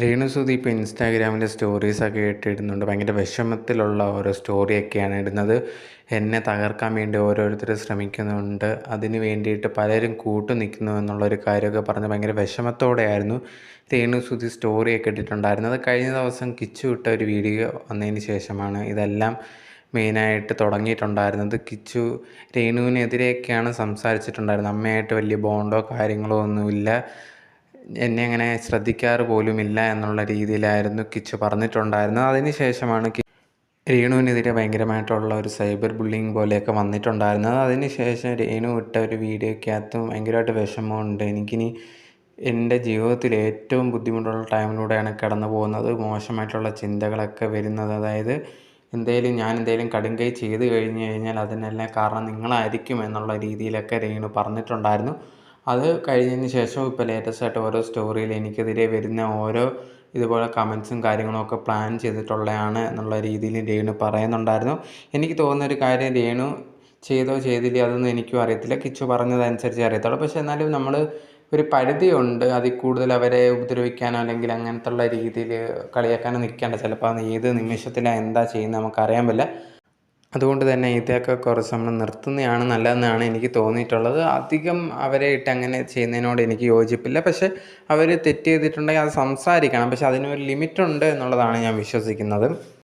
രേണുസുതി ഇപ്പോൾ ഇൻസ്റ്റാഗ്രാമിൽ സ്റ്റോറീസൊക്കെ ഇട്ടിടുന്നുണ്ട്. ഭയങ്കര വിഷമത്തിലുള്ള ഓരോ സ്റ്റോറിയൊക്കെയാണ് ഇടുന്നത്. എന്നെ തകർക്കാൻ വേണ്ടി ഓരോരുത്തർ ശ്രമിക്കുന്നുണ്ട്, അതിന് വേണ്ടിയിട്ട് പലരും കൂട്ടു നിൽക്കുന്നു എന്നുള്ളൊരു കാര്യമൊക്കെ പറഞ്ഞ് ഭയങ്കര വിഷമത്തോടെയായിരുന്നു രേണുസുതി സ്റ്റോറിയൊക്കെ ഇട്ടിട്ടുണ്ടായിരുന്നത്. കഴിഞ്ഞ ദിവസം കിച്ചു ഇട്ട ഒരു വീഡിയോ വന്നതിന് ശേഷമാണ് ഇതെല്ലാം മെയിനായിട്ട് തുടങ്ങിയിട്ടുണ്ടായിരുന്നത്. കിച്ചു രേണുവിനെതിരെയൊക്കെയാണ് സംസാരിച്ചിട്ടുണ്ടായിരുന്നത്. അമ്മയായിട്ട് വലിയ ബോണ്ടോ കാര്യങ്ങളോ ഒന്നുമില്ല, എന്നെ അങ്ങനെ ശ്രദ്ധിക്കാറ് പോലുമില്ല എന്നുള്ള രീതിയിലായിരുന്നു കിച്ചു പറഞ്ഞിട്ടുണ്ടായിരുന്നത്. അതിന് ശേഷമാണ് രേണുവിനെതിരെ ഭയങ്കരമായിട്ടുള്ള ഒരു സൈബർ ബുള്ളിങ് പോലെയൊക്കെ വന്നിട്ടുണ്ടായിരുന്നത്. അതിന് ശേഷം രേണു ഇട്ട ഒരു വീഡിയോയ്ക്കകത്തും ഭയങ്കരമായിട്ട് വിഷമമുണ്ട്, എനിക്കിനി എൻ്റെ ജീവിതത്തിൽ ഏറ്റവും ബുദ്ധിമുട്ടുള്ള ടൈമിലൂടെയാണ് കടന്നു പോകുന്നത്, മോശമായിട്ടുള്ള ചിന്തകളൊക്കെ വരുന്നത്, അതായത് ഞാൻ എന്തെങ്കിലും കടുംകൈ ചെയ്ത് കഴിഞ്ഞ് കഴിഞ്ഞാൽ അതിനെല്ലാം കാരണം നിങ്ങളായിരിക്കും എന്നുള്ള രീതിയിലൊക്കെ രേണു പറഞ്ഞിട്ടുണ്ടായിരുന്നു. അത് കഴിഞ്ഞതിന് ശേഷം ഇപ്പോൾ ലേറ്റസ്റ്റായിട്ട് ഓരോ സ്റ്റോറിയിൽ എനിക്കെതിരെ വരുന്ന ഓരോ ഇതുപോലെ കമൻസും കാര്യങ്ങളൊക്കെ പ്ലാൻ ചെയ്തിട്ടുള്ളതാണ് എന്നുള്ള രീതിയിൽ രേണു പറയുന്നുണ്ടായിരുന്നു. എനിക്ക് തോന്നുന്നൊരു കാര്യം, രേണു ചെയ്തോ ചെയ്തില്ലേ അതൊന്നും എനിക്കും അറിയത്തില്ല, കിച്ചു പറഞ്ഞതനുസരിച്ച് അറിയത്തുള്ളൂ. പക്ഷേ എന്നാലും നമ്മൾ ഒരു പരിധിയുണ്ട്, അതിൽ കൂടുതൽ അവരെ ഉപദ്രവിക്കാനോ അല്ലെങ്കിൽ അങ്ങനത്തുള്ള രീതിയിൽ കളിയാക്കാനോ നിൽക്കേണ്ട. ചിലപ്പോൾ അത് ഏത് നിമിഷത്തിലാണ് എന്താ ചെയ്യുന്നത് നമുക്കറിയാൻ പറ്റില്ല. അതുകൊണ്ട് തന്നെ ഇതൊക്കെ കുറച്ച് നമ്മൾ നിർത്തുന്നതാണ് നല്ലതെന്നാണ് എനിക്ക് തോന്നിയിട്ടുള്ളത്. അധികം അവരെ ഇട്ട് അങ്ങനെ ചെയ്യുന്നതിനോട് എനിക്ക് യോജിപ്പില്ല. പക്ഷേ അവർ തെറ്റ് ചെയ്തിട്ടുണ്ടെങ്കിൽ അത് സംസാരിക്കണം, പക്ഷേ അതിനൊരു ലിമിറ്റുണ്ട് എന്നുള്ളതാണ് ഞാൻ വിശ്വസിക്കുന്നത്.